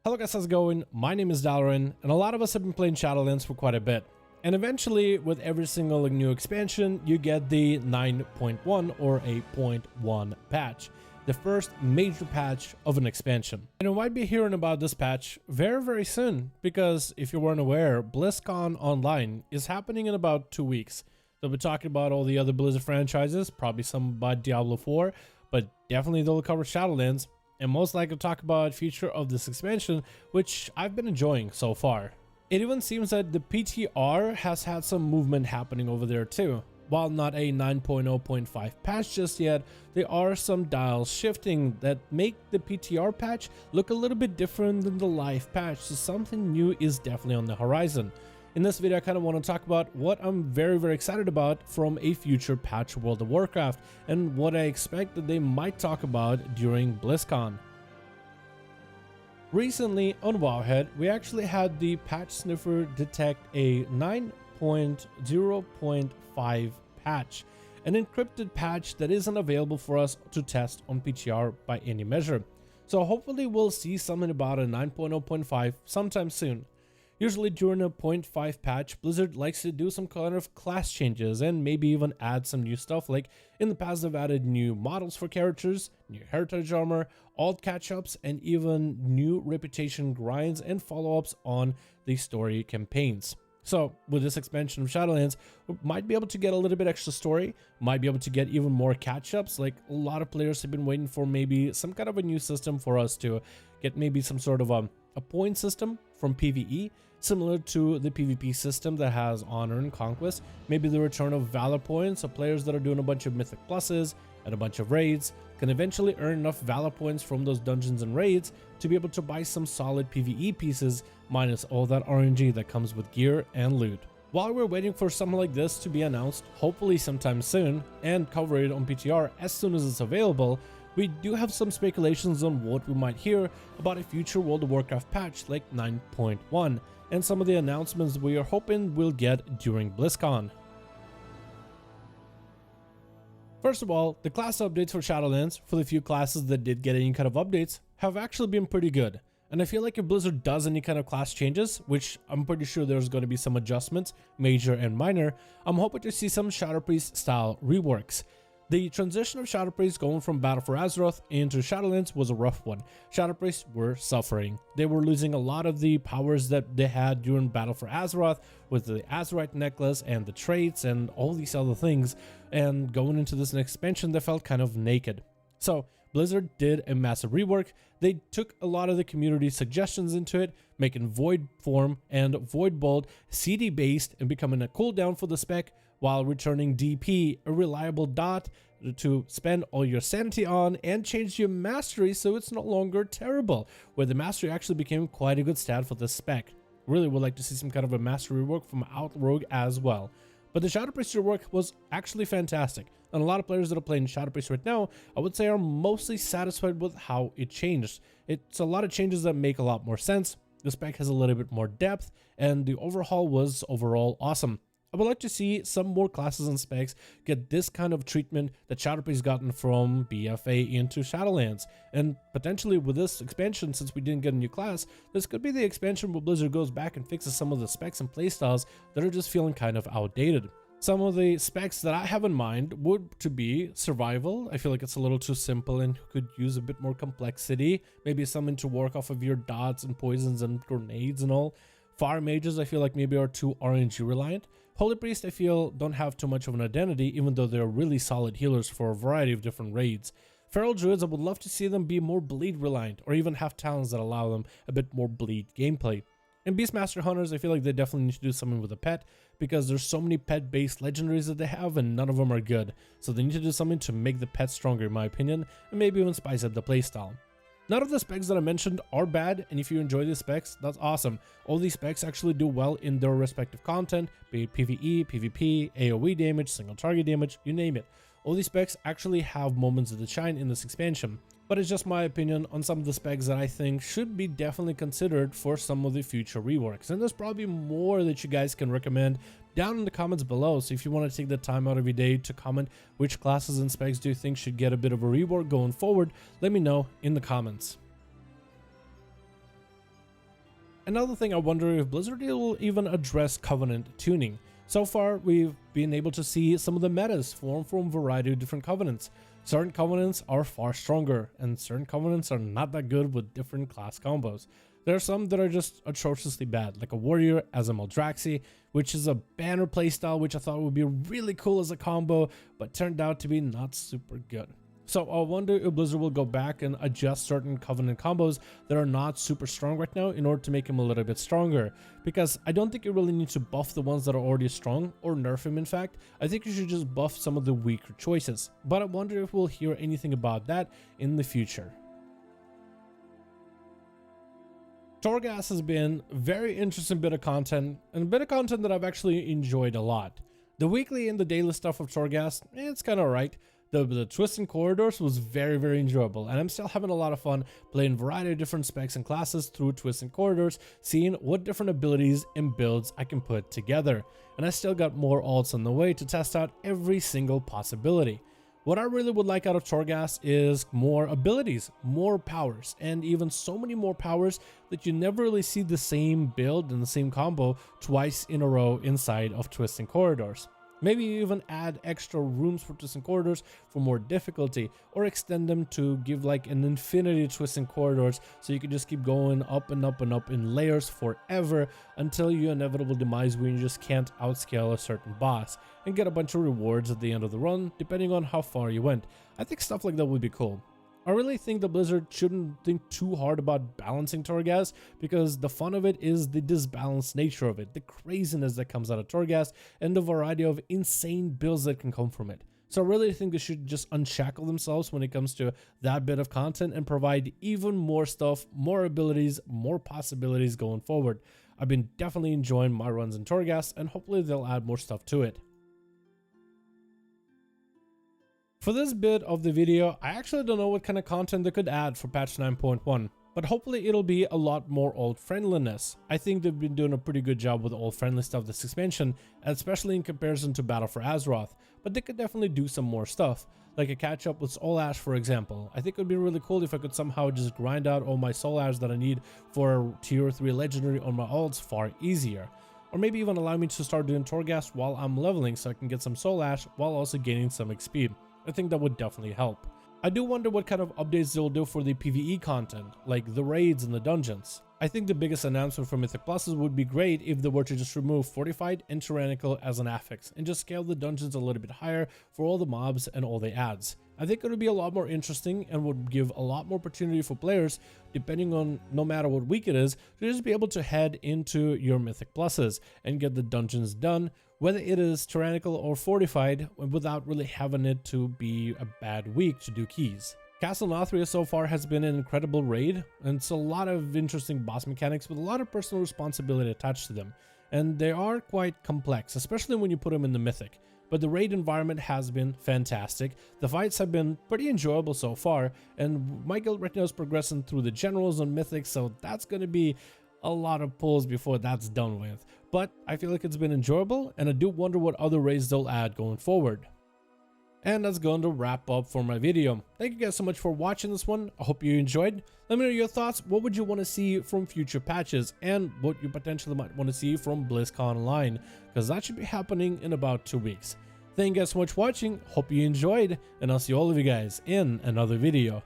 Hello guys, how's it going? My name is Dalaran, and a lot of us have been playing Shadowlands for quite a bit. And eventually, with every single new expansion, you get the 9.1 or a 0.1 patch. The first major patch of an expansion. And you might be hearing about this patch very soon, because if you weren't aware, BlizzCon Online is happening in about 2 weeks. They'll be talking about all the other Blizzard franchises, probably some about Diablo 4, but definitely they'll cover Shadowlands, and most likely talk about future of this expansion, which I've been enjoying so far. It even seems that the PTR has had some movement happening over there too. While not a 9.0.5 patch just yet, there are some dials shifting that make the PTR patch look a little bit different than the live patch, so something new is definitely on the horizon. In this video, I kind of want to talk about what I'm very excited about from a future patch of World of Warcraft and what I expect that they might talk about during BlizzCon. Recently on Wowhead, we actually had the patch sniffer detect a 9.0.5 patch, an encrypted patch that isn't available for us to test on PTR by any measure. So hopefully we'll see something about a 9.0.5 sometime soon. Usually during a 0.5 patch, Blizzard likes to do some kind of class changes and maybe even add some new stuff. Like in the past, they've added new models for characters, new heritage armor, alt catch-ups, and even new reputation grinds and follow-ups on the story campaigns. So with this expansion of Shadowlands, we might be able to get a little bit extra story, might be able to get even more catch-ups. Like a lot of players have been waiting for maybe some kind of a new system for us to get maybe some sort of a point system from PvE, similar to the PvP system that has Honor and Conquest. Maybe the return of Valor points, so players that are doing a bunch of Mythic Pluses and a bunch of raids can eventually earn enough Valor points from those dungeons and raids to be able to buy some solid PvE pieces, minus all that RNG that comes with gear and loot. While we're waiting for something like this to be announced, hopefully sometime soon, and cover it on PTR as soon as it's available, we do have some speculations on what we might hear about a future World of Warcraft patch like 9.1, and some of the announcements we are hoping we'll get during BlizzCon. First of all, the class updates for Shadowlands, for the few classes that did get any kind of updates, have actually been pretty good. And I feel like if Blizzard does any kind of class changes, which I'm pretty sure there's going to be some adjustments, major and minor, I'm hoping to see some Shadow Priest style reworks. The transition of Shadow Priests going from Battle for Azeroth into Shadowlands was a rough one. Shadow Priests were suffering. They were losing a lot of the powers that they had during Battle for Azeroth with the Azerite necklace and the traits and all these other things, and going into this next expansion they felt kind of naked. So Blizzard did a massive rework. They took a lot of the community suggestions into it, making Void Form and Void Bolt CD based and becoming a cooldown for the spec, while returning DP, a reliable dot to spend all your sanity on, and change your mastery so it's no longer terrible, where the mastery actually became quite a good stat for this spec. Really would like to see some kind of a mastery rework from Outlaw as well. But the Shadow Priest rework was actually fantastic, and a lot of players that are playing Shadow Priest right now, I would say, are mostly satisfied with how it changed. It's a lot of changes that make a lot more sense. The spec has a little bit more depth, and the overhaul was overall awesome. I would like to see some more classes and specs get this kind of treatment that Shadow Priest gotten from BFA into Shadowlands. And potentially with this expansion, since we didn't get a new class, this could be the expansion where Blizzard goes back and fixes some of the specs and playstyles that are just feeling kind of outdated. Some of the specs that I have in mind would to be survival. I feel like it's a little too simple and could use a bit more complexity. Maybe something to work off of your dots and poisons and grenades and all. Fire mages I feel like maybe are too RNG reliant. Holy Priest I feel don't have too much of an identity, even though they're really solid healers for a variety of different raids. Feral Druids, I would love to see them be more bleed reliant, or even have talents that allow them a bit more bleed gameplay. And Beastmaster Hunters, I feel like they definitely need to do something with a pet, because there's so many pet based legendaries that they have and none of them are good. So they need to do something to make the pet stronger in my opinion, and maybe even spice up the playstyle. None of the specs that I mentioned are bad, and if you enjoy these specs, that's awesome. All these specs actually do well in their respective content, be it PvE, PvP, AoE damage, single target damage, you name it. All these specs actually have moments that shine in this expansion, but it's just my opinion on some of the specs that I think should be definitely considered for some of the future reworks. And there's probably more that you guys can recommend down in the comments below, so if you want to take the time out of your day to comment which classes and specs do you think should get a bit of a rework going forward, let me know in the comments. Another thing, I wonder if Blizzard will even address Covenant tuning. So far, we've been able to see some of the metas form from a variety of different Covenants. Certain Covenants are far stronger, and certain Covenants are not that good with different class combos. There are some that are just atrociously bad, like a Warrior as a Maldraxxi, which is a banner playstyle which I thought would be really cool as a combo, but turned out to be not super good. So I wonder if Blizzard will go back and adjust certain Covenant combos that are not super strong right now in order to make them a little bit stronger. Because I don't think you really need to buff the ones that are already strong, or nerf them in fact. I think you should just buff some of the weaker choices. But I wonder if we'll hear anything about that in the future. Torghast has been a very interesting bit of content, and a bit of content that I've actually enjoyed a lot. The weekly and the daily stuff of Torghast, it's kind of alright. The twists and corridors was very enjoyable, and I'm still having a lot of fun playing a variety of different specs and classes through twists and corridors, seeing what different abilities and builds I can put together. And I still got more alts on the way to test out every single possibility. What I really would like out of Torghast is more abilities, more powers, and even so many more powers that you never really see the same build and the same combo twice in a row inside of twists and corridors. Maybe even add extra rooms for twists and corridors for more difficulty, or extend them to give like an infinity of twists and corridors so you can just keep going up and up and up in layers forever until your inevitable demise when you just can't outscale a certain boss and get a bunch of rewards at the end of the run depending on how far you went. I think stuff like that would be cool. I really think that Blizzard shouldn't think too hard about balancing Torghast, because the fun of it is the disbalanced nature of it, the craziness that comes out of Torghast, and the variety of insane builds that can come from it. So I really think they should just unshackle themselves when it comes to that bit of content and provide even more stuff, more abilities, more possibilities going forward. I've been definitely enjoying my runs in Torghast, and hopefully they'll add more stuff to it. For this bit of the video, I actually don't know what kind of content they could add for patch 9.1, but hopefully it'll be a lot more old friendliness. I think they've been doing a pretty good job with old friendly stuff this expansion, especially in comparison to Battle for Azeroth, but they could definitely do some more stuff, like a catch up with Soul Ash for example. I think it would be really cool if I could somehow just grind out all my Soul Ash that I need for tier 3 legendary on my alts far easier. Or maybe even allow me to start doing Torghast while I'm leveling so I can get some Soul Ash while also gaining some XP. I think that would definitely help. I do wonder what kind of updates they'll do for the PvE content, like the raids and the dungeons. I think the biggest announcement for Mythic Pluses would be great if they were to just remove Fortified and Tyrannical as an affix, and just scale the dungeons a little bit higher for all the mobs and all the adds. I think it would be a lot more interesting and would give a lot more opportunity for players, depending on no matter what week it is, to just be able to head into your Mythic Pluses and get the dungeons done, whether it is Tyrannical or Fortified, without really having it to be a bad week to do keys. Castle Nathria so far has been an incredible raid, and it's a lot of interesting boss mechanics with a lot of personal responsibility attached to them, and they are quite complex, especially when you put them in the Mythic. But the raid environment has been fantastic, the fights have been pretty enjoyable so far, and my guild right now is progressing through the generals on Mythic, so that's going to be a lot of pulls before that's done with. But I feel like it's been enjoyable, and I do wonder what other raids they'll add going forward. And that's going to wrap up for my video. Thank you guys so much for watching this one. I hope you enjoyed. Let me know your thoughts. What would you want to see from future patches, and what you potentially might want to see from BlizzCon Online, because that should be happening in about 2 weeks. Thank you guys so much for watching. Hope you enjoyed, and I'll see all of you guys in another video.